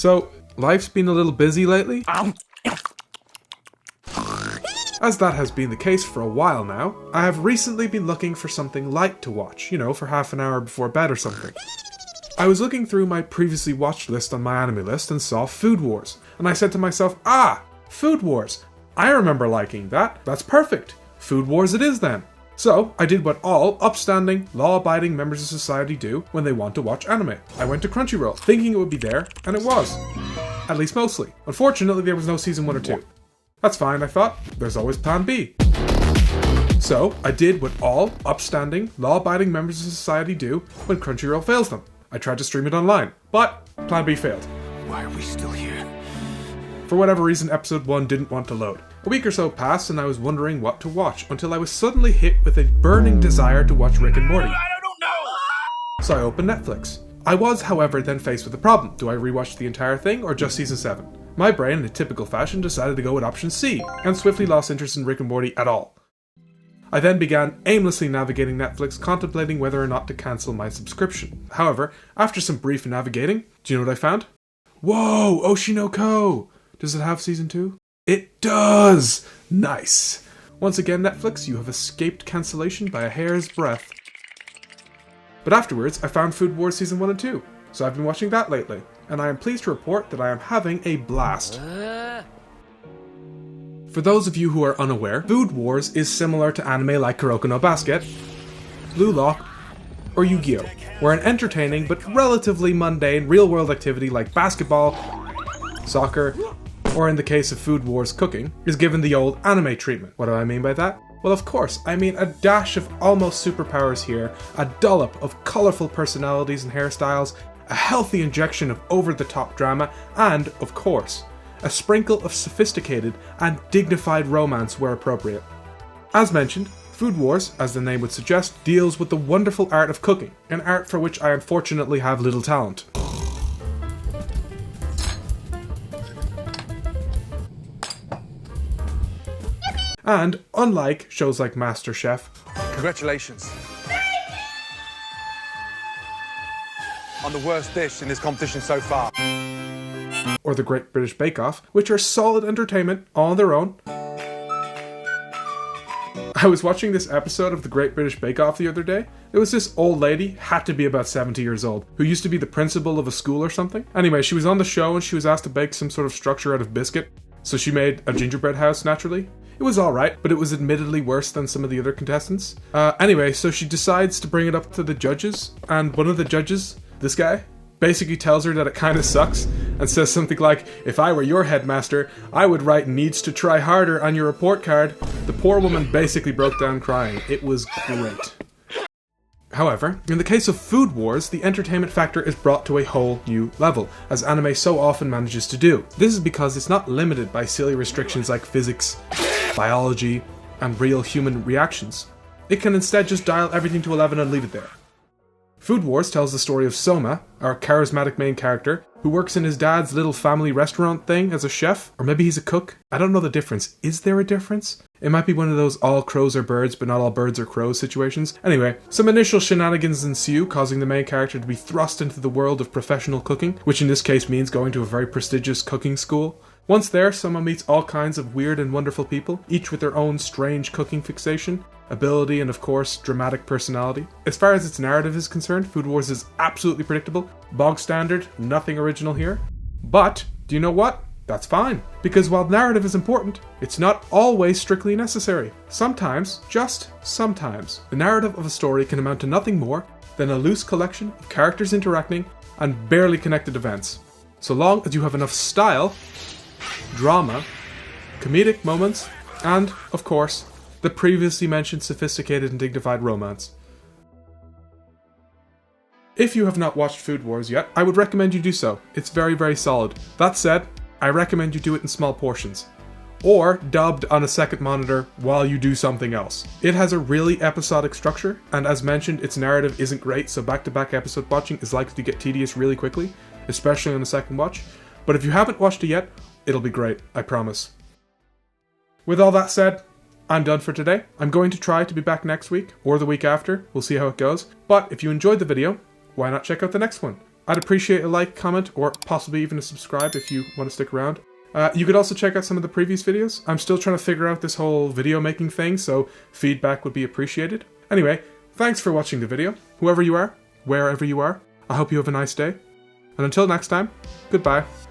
So, life's been a little busy lately? As that has been the case for a while now, I have recently been looking for something light to watch, you know, for half an hour before bed or something. I was looking through my previously watched list on my anime list and saw Food Wars, and I said to myself, Food Wars! I remember liking that, that's perfect! Food Wars it is then! So, I did what all upstanding, law-abiding members of society do when they want to watch anime. I went to Crunchyroll, thinking it would be there, and it was. At least mostly. Unfortunately, there was no season 1 or 2. That's fine, I thought. There's always plan B. So, I did what all upstanding, law-abiding members of society do when Crunchyroll fails them. I tried to stream it online, but plan B failed. Why are we still here? For whatever reason, episode 1 didn't want to load. A week or so passed and I was wondering what to watch until I was suddenly hit with a burning desire to watch Rick and Morty. I don't know! So I opened Netflix. I was, however, then faced with a problem. Do I rewatch the entire thing or just season 7? My brain, in a typical fashion, decided to go with option C, and swiftly lost interest in Rick and Morty at all. I then began aimlessly navigating Netflix, contemplating whether or not to cancel my subscription. However, after some brief navigating, do you know what I found? Whoa, Oshinoko! Does it have season 2? It does! Nice! Once again, Netflix, you have escaped cancellation by a hair's breadth. But afterwards, I found Food Wars season 1 and 2, so I've been watching that lately, and I am pleased to report that I am having a blast. For those of you who are unaware, Food Wars is similar to anime like Kuroko no Basket, Blue Lock, or Yu-Gi-Oh!, where an entertaining but relatively mundane real-world activity like basketball, soccer, or in the case of Food Wars cooking, is given the old anime treatment. What do I mean by that? Well, of course, I mean a dash of almost superpowers here, a dollop of colourful personalities and hairstyles, a healthy injection of over-the-top drama, and, of course, a sprinkle of sophisticated and dignified romance where appropriate. As mentioned, Food Wars, as the name would suggest, deals with the wonderful art of cooking, an art for which I unfortunately have little talent. And, unlike shows like MasterChef, Congratulations. On the worst dish in this competition so far. or The Great British Bake Off, which are solid entertainment on their own. I was watching this episode of The Great British Bake Off the other day. There was this old lady, had to be about 70 years old, who used to be the principal of a school or something. Anyway, she was on the show and she was asked to bake some sort of structure out of biscuit, so she made a gingerbread house naturally. It was alright, but it was admittedly worse than some of the other contestants. Anyway, so she decides to bring it up to the judges, and one of the judges, this guy, basically tells her that it kinda sucks, and says something like, "If I were your headmaster, I would write 'needs to try harder' on your report card." The poor woman basically broke down crying. It was great. However, in the case of Food Wars, the entertainment factor is brought to a whole new level, as anime so often manages to do. This is because it's not limited by silly restrictions like physics, biology, and real human reactions. It can instead just dial everything to 11 and leave it there. Food Wars tells the story of Soma, our charismatic main character, who works in his dad's little family restaurant thing as a chef, or maybe he's a cook. I don't know the difference. Is there a difference? It might be one of those all crows are birds, but not all birds are crows situations. Anyway, some initial shenanigans ensue, causing the main character to be thrust into the world of professional cooking, which in this case means going to a very prestigious cooking school. Once there, Soma meets all kinds of weird and wonderful people, each with their own strange cooking fixation, ability, and of course, dramatic personality. As far as its narrative is concerned, Food Wars is absolutely predictable, bog standard, nothing original here. But, do you know what? That's fine. Because while narrative is important, it's not always strictly necessary. Sometimes, just sometimes, the narrative of a story can amount to nothing more than a loose collection of characters interacting and barely connected events. So long as you have enough style, drama, comedic moments, and, of course, the previously mentioned sophisticated and dignified romance. If you have not watched Food Wars yet, I would recommend you do so. It's very, very solid. That said, I recommend you do it in small portions, or dubbed on a second monitor while you do something else. It has a really episodic structure, and as mentioned, its narrative isn't great, so back-to-back episode watching is likely to get tedious really quickly, especially on the second watch. But if you haven't watched it yet, it'll be great, I promise. With all that said, I'm done for today. I'm going to try to be back next week, or the week after. We'll see how it goes. But if you enjoyed the video, why not check out the next one? I'd appreciate a like, comment, or possibly even a subscribe if you want to stick around. You could also check out some of the previous videos. I'm still trying to figure out this whole video making thing, so feedback would be appreciated. Anyway, thanks for watching the video. Whoever you are, wherever you are, I hope you have a nice day. And until next time, goodbye.